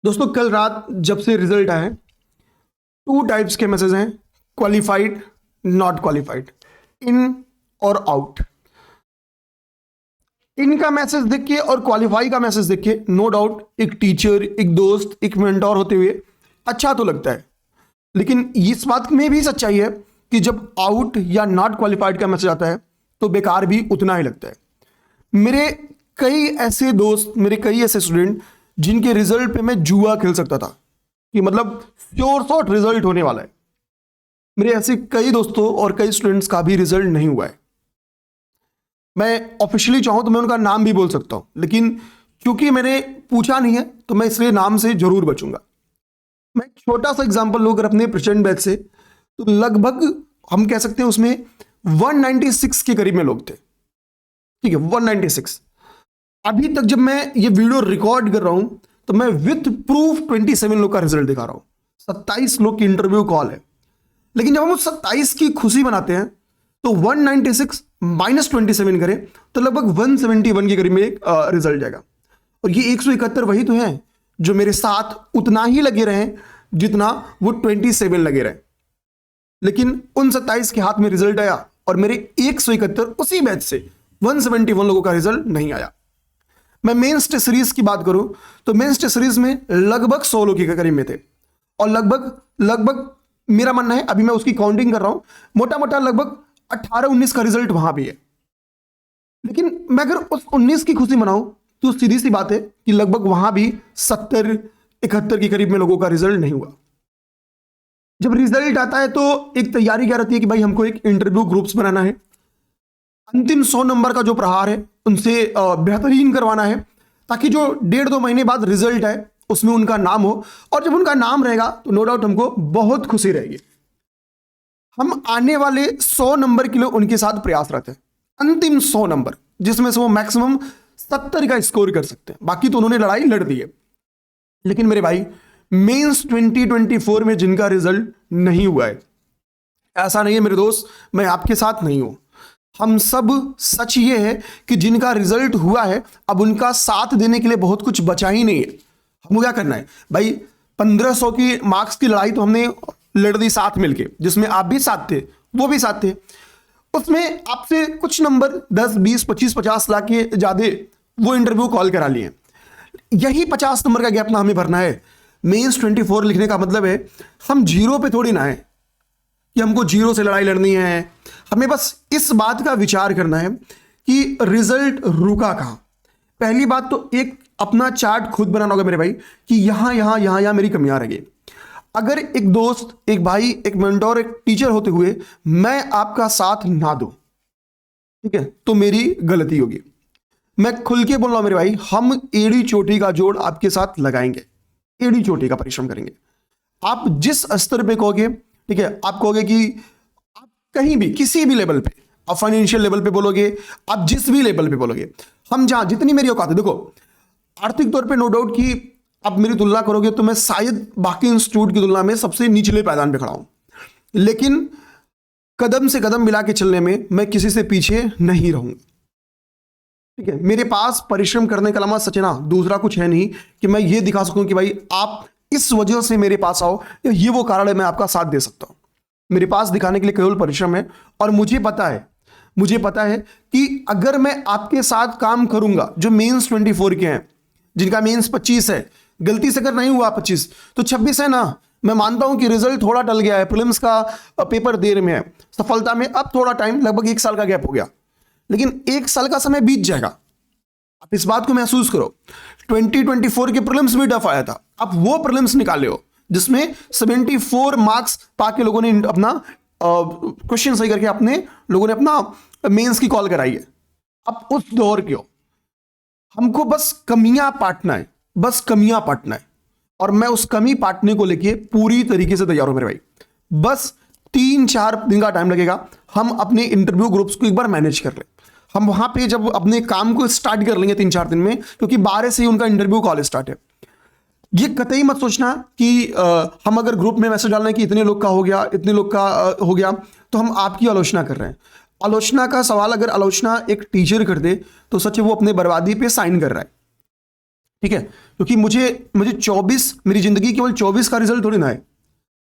दोस्तों कल रात जब से रिजल्ट आए, टू टाइप्स के मैसेज हैं, क्वालिफाइड, नॉट क्वालिफाइड, इन और आउट। इनका मैसेज देख के और क्वालिफाई का मैसेज देख के नो डाउट एक टीचर, एक दोस्त, एक मेंटोर होते हुए अच्छा तो लगता है, लेकिन इस बात में भी सच्चाई है कि जब आउट या नॉट क्वालिफाइड का मैसेज आता है तो बेकार भी उतना ही लगता है। मेरे कई ऐसे दोस्त, मेरे कई ऐसे स्टूडेंट जिनके रिजल्ट पे मैं जुआ खेल सकता था कि मतलब श्योर शॉट रिजल्ट होने वाला है। मेरे ऐसे कई दोस्तों और कई स्टूडेंट्स का भी रिजल्ट नहीं हुआ है। मैं ऑफिशियली चाहूं तो मैं उनका नाम भी बोल सकता हूं, लेकिन क्योंकि मैंने पूछा नहीं है तो मैं इसलिए नाम से जरूर बचूंगा। मैं एक छोटा सा एग्जांपल लूं अगर अपने प्रेसिडेंट बैच से, तो लगभग हम कह सकते हैं उसमें 196 के करीब में लोग थे। ठीक है, 196। अभी तक जब मैं ये वीडियो रिकॉर्ड कर रहा हूं तो मैं विथ प्रूफ 27 लोग का रिजल्ट दिखा रहा हूं। 27 लोग की इंटरव्यू कॉल है, लेकिन जब हम उस 27 की खुशी बनाते हैं तो 196 माइनस 27 करें तो लगभग 171 के करीब में रिजल्ट जाएगा। और ये 171 वही तो है जो मेरे साथ उतना ही लगे रहे जितना वो 27 लगे रहे, लेकिन उन 27 के हाथ में रिजल्ट आया और मेरे 171 उसी बैच से 171 लोगों का रिजल्ट नहीं आया। मैं मेंस टेस्ट सीरीज की बात करूं तो मेंस टेस्ट सीरीज में लगभग 100 लोग के करीब में थे, और लगभग मेरा मानना है, अभी मैं उसकी काउंटिंग कर रहा हूं, मोटा मोटा लगभग 18-19 का रिजल्ट वहां भी है। लेकिन मैं अगर उस 19 की खुशी मनाऊं तो सीधी सी बात है कि लगभग वहां भी 70-71 के करीब में लोगों का रिजल्ट नहीं हुआ। जब रिजल्ट आता है तो एक तैयारी क्या रहती है कि भाई हमको एक इंटरव्यू ग्रुप्स बनाना है, अंतिम 100 नंबर का जो प्रहार है उनसे बेहतरीन करवाना है, ताकि जो 1.5-2 महीने बाद रिजल्ट आए उसमें उनका नाम हो, और जब उनका नाम रहेगा तो नो डाउट हमको बहुत खुशी रहेगी। हम आने वाले 100 नंबर के लिए उनके साथ प्रयासरत हैं, अंतिम 100 नंबर जिसमें से वो मैक्सिमम 70 का स्कोर कर सकते हैं, बाकी तो उन्होंने लड़ाई लड़ दी है। लेकिन मेरे भाई मेंस 2024 में जिनका रिजल्ट नहीं हुआ है, ऐसा नहीं है मेरे दोस्त मैं आपके साथ नहीं हूं, हम सब सच ये है कि जिनका रिजल्ट हुआ है अब उनका साथ देने के लिए बहुत कुछ बचा ही नहीं है। हमको क्या करना है भाई, 1500 की मार्क्स की लड़ाई तो हमने लड़ दी साथ मिलके, जिसमें आप भी साथ थे, वो भी साथ थे। उसमें आपसे कुछ नंबर 10, 20, 25, 50 लाख के ज्यादा वो इंटरव्यू कॉल करा लिए। यही 50 नंबर का गैप ना हमें भरना है। मेंस 24 लिखने का मतलब है हम जीरो पे थोड़ी ना है कि हमको जीरो से लड़ाई लड़नी है। हमें बस इस बात का विचार करना है कि रिजल्ट रुका कहां। पहली बात तो एक अपना चार्ट खुद बनाना होगा मेरे भाई कि यहां यहां यहां यहां मेरी कमियां रह गई। अगर एक दोस्त, एक भाई, एक मेंटोर, एक टीचर होते हुए मैं आपका साथ ना दूं, ठीक है, तो मेरी गलती होगी। मैं खुल के बोल रहा हूं मेरे भाई, हम एड़ी चोटी का जोड़ आपके साथ लगाएंगे, एड़ी चोटी का परिश्रम करेंगे। आप जिस स्तर पे कहोगे, ठीक है, आप कहोगे कि आप कहीं भी किसी भी लेवल पे, आप फाइनेंशियल लेवल पे बोलोगे, आप जिस भी लेवल पे बोलोगे, हम जहां जितनी मेरी औकात है, देखो आर्थिक तौर पे नो डाउट कि आप मेरी तुलना करोगे तो मैं शायद बाकी इंस्टीट्यूट की तुलना में सबसे निचले पायदान पे खड़ा हूं, लेकिन कदम से कदम मिला के चलने में मैं किसी से पीछे नहीं रहूंगा। ठीक है, मेरे पास परिश्रम करने के अलावा सच ना दूसरा कुछ है नहीं कि मैं ये दिखा सकूं कि भाई आप इस वजह से मेरे पास आओ, या ये वो कारण है मैं आपका साथ दे सकता हूं। मेरे पास दिखाने के लिए केवल परिश्रम है, और मुझे पता है कि अगर मैं आपके साथ काम करूंगा जो मेंस 24 के हैं, जिनका मेंस 25 है, गलती से अगर नहीं हुआ 25 तो 26 है ना। मैं मानता हूं कि रिजल्ट थोड़ा टल गया है, प्रीलिम्स का पेपर देर में है, सफलता में अब थोड़ा टाइम, लगभग 1 साल का गैप हो गया, लेकिन 1 साल का समय बीत जाएगा। आप इस बात को महसूस करो, 2024 के प्रीलिम्स भी टफ आया था, आप वो प्रीलिम्स निकाले हो जिसमें 74 मार्क्स पाके लोगों ने अपना क्वेश्चन सही करके अपने लोगों ने अपना मेंस की कॉल कराई है। अब उस दौर के हो, हमको बस कमियां पाटना है, बस कमियां पाटना है, और मैं उस कमी पाटने को लेके पूरी तरीके से तैयार हूं मेरे भाई। बस 3-4 दिन का टाइम लगेगा, हम अपने इंटरव्यू ग्रुप्स को एक बार मैनेज कर ले। हम वहां पे जब अपने काम को स्टार्ट कर लेंगे 3-4 दिन में, क्योंकि 12 से ही उनका इंटरव्यू कॉल स्टार्ट है। ये कतई मत सोचना कि हम अगर ग्रुप में मैसेज डाल रहे हैं कि इतने लोग का हो गया, इतने लोग का हो गया, तो हम आपकी आलोचना कर रहे हैं। आलोचना का सवाल अगर आलोचना एक टीचर कर दे तो सच है वो अपने बर्बादी पे साइन कर रहा है। ठीक है, क्योंकि मुझे 24, मेरी जिंदगी केवल 24 का रिजल्ट थोड़ी ना है।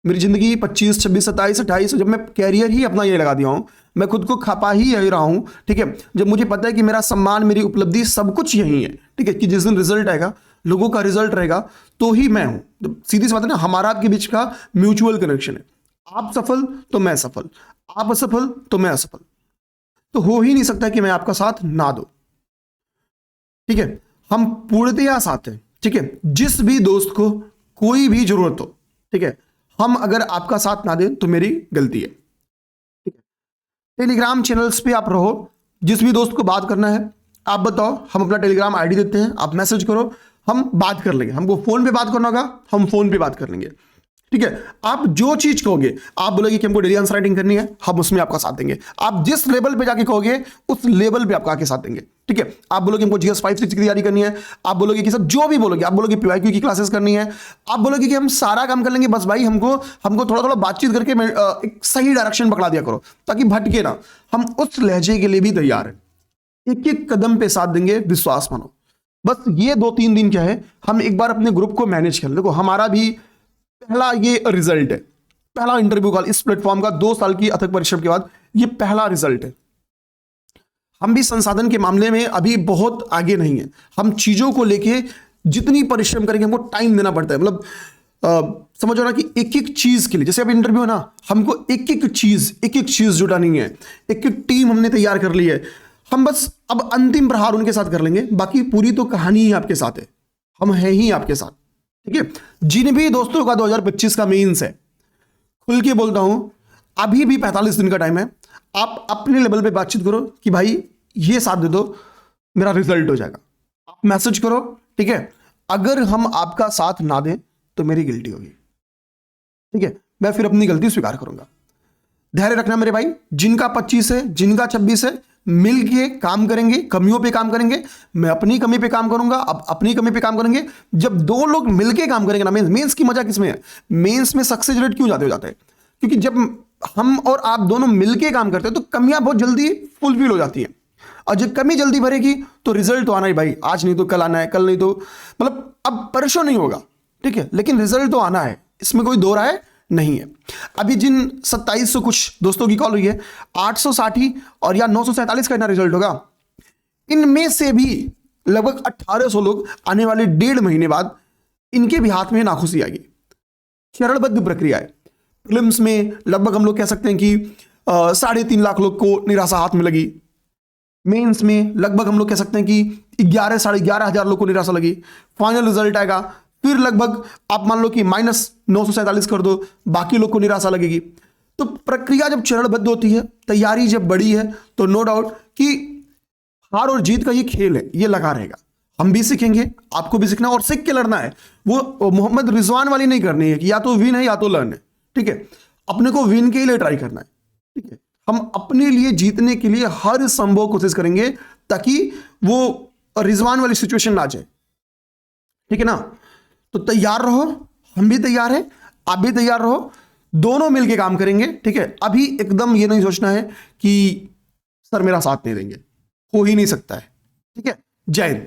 मेरी जिंदगी 25, 26, 27, 28, जब मैं कैरियर ही अपना ये लगा दिया हूं, मैं खुद को खपा ही यही रहा हूं, ठीक है। जब मुझे पता है कि मेरा सम्मान, मेरी उपलब्धि सब कुछ यही है, ठीक है, कि जिस दिन रिजल्ट आएगा, लोगों का रिजल्ट रहेगा, तो ही मैं हूं। तो सीधी सी बात है ना, हमारा आपके बीच का म्यूचुअल कनेक्शन है। आप सफल तो मैं सफल, आप असफल तो मैं असफल, तो हो ही नहीं सकता कि मैं आपका साथ ना दूं, ठीक है। हम पूर्णतया साथ हैं, ठीक है। जिस भी दोस्त को कोई भी जरूरत हो, ठीक है, हम अगर आपका साथ ना दें तो मेरी गलती है, ठीक है। टेलीग्राम चैनल्स पे आप रहो, जिस भी दोस्त को बात करना है आप बताओ, हम अपना टेलीग्राम आईडी देते हैं, आप मैसेज करो, हम बात कर लेंगे। हमको फोन पे बात करना होगा, हम फोन पे बात कर लेंगे, ठीक है। आप जो चीज कहोगे, आप बोलोगे कि हमको डेली आंसर राइटिंग करनी है, हम उसमें आपका साथ देंगे। आप जिस लेवल पे जाके कहोगे, उस लेवल पे आपका आके साथ देंगे, ठीक है। आप बोलोगे हमको GS 5, 6 की तैयारी करनी है, आप बोलोगे कि सब जो भी बोलोगे, आप बोलोगे PYQ की क्लासेस करनी है, आप बोलोगे कि हम सारा काम कर लेंगे, बस भाई हमको थोड़ा थोड़ा बातचीत करके एक सही डायरेक्शन पकड़ा दिया करो, ताकि भटके ना। हम उस लहजे के लिए भी तैयार हैं, एक एक कदम पे साथ देंगे, विश्वास मानो। बस ये 2-3 दिन क्या है, हम एक बार अपने ग्रुप को मैनेज कर। देखो हमारा भी पहला ये रिजल्ट है, पहला इंटरव्यू कॉल इस प्लेटफॉर्म का, 2 साल की अथक परिश्रम के बाद ये पहला रिजल्ट है। हम भी संसाधन के मामले में अभी बहुत आगे नहीं है। हम चीजों को लेके जितनी परिश्रम करेंगे, हमको टाइम देना पड़ता है। मतलब समझो ना कि एक एक चीज के लिए, जैसे अब इंटरव्यू है ना, हमको एक एक चीज जुटानी है, एक एक टीम हमने तैयार कर ली है। हम बस अब अंतिम प्रहार उनके साथ कर लेंगे, बाकी पूरी तो कहानी ही आपके साथ है, हम हैं ही आपके साथ, ठीक है। जिन भी दोस्तों का 2025 का मेंस है, खुल के बोलता हूं, अभी भी 45 दिन का टाइम है। आप अपने लेवल पे बातचीत करो कि भाई ये साथ दे दो, मेरा रिजल्ट हो जाएगा। आप मैसेज करो, ठीक है। अगर हम आपका साथ ना दें तो मेरी गिल्टी होगी, ठीक है। मैं फिर अपनी गलती स्वीकार करूंगा। धैर्य रखना मेरे भाई, जिनका 25 है, जिनका 26 है, मिल के काम करेंगे, कमियों पे काम करेंगे। मैं अपनी कमी पे काम करूंगा, अब अपनी कमी पे काम करेंगे। जब 2 लोग मिलके काम करेंगे ना, मेंस की मजा किसमें है? मेंस में सक्सेस रेट क्यों जाते हैं? क्योंकि जब हम और आप दोनों मिलके काम करते हैं तो कमियां बहुत जल्दी फुलफिल हो जाती हैं। और जब कमी जल्दी भरेगी तो रिजल्ट तो आना ही भाई, आज नहीं तो कल आना है, कल नहीं तो मतलब अब परेशान नहीं होगा, ठीक है, लेकिन रिजल्ट तो आना है, इसमें कोई दो राय नहीं है। अभी जिन 2700 कुछ दोस्तों की कॉल हुई है, 860 और या 947 का इतना रिजल्ट होगा। इनमें से भी लगभग 1800 लोग आने वाले 1.5 महीने बाद इनके भी हाथ में नाखुशी आएगी। चरणबद्ध प्रक्रिया है। प्रीलिम्स में लगभग हम लोग कह सकते हैं कि 3.5 लाख लोग को निराशा हाथ में लगी। मेंस में लगभग हम लोग कह सकते हैं कि 11-11,500 लोग को निराशा लगी। फाइनल रिजल्ट आएगा, फिर लगभग आप मान लो कि -947 कर दो, बाकी लोग को निराशा लगेगी। तो प्रक्रिया जब चरणबद्ध होती है, तैयारी जब बड़ी है, तो नो डाउट कि हार और जीत का ये खेल है, ये लगा रहेगा। हम भी सीखेंगे, आपको भी सीखना और सीख के लड़ना है। वो मोहम्मद रिजवान वाली नहीं करनी है कि या तो विन है या तो लर्न है, ठीक है। अपने को विन के लिए ट्राई करना है, ठीक है। हम अपने लिए जीतने के लिए हर संभव कोशिश करेंगे ताकि वो रिजवान वाली सिचुएशन ना आ जाए, ठीक है ना। तो तैयार रहो, हम भी तैयार हैं, आप भी तैयार रहो, दोनों मिलके काम करेंगे, ठीक है। अभी एकदम ये नहीं सोचना है कि सर मेरा साथ नहीं देंगे, हो ही नहीं सकता है, ठीक है। जय हिंद।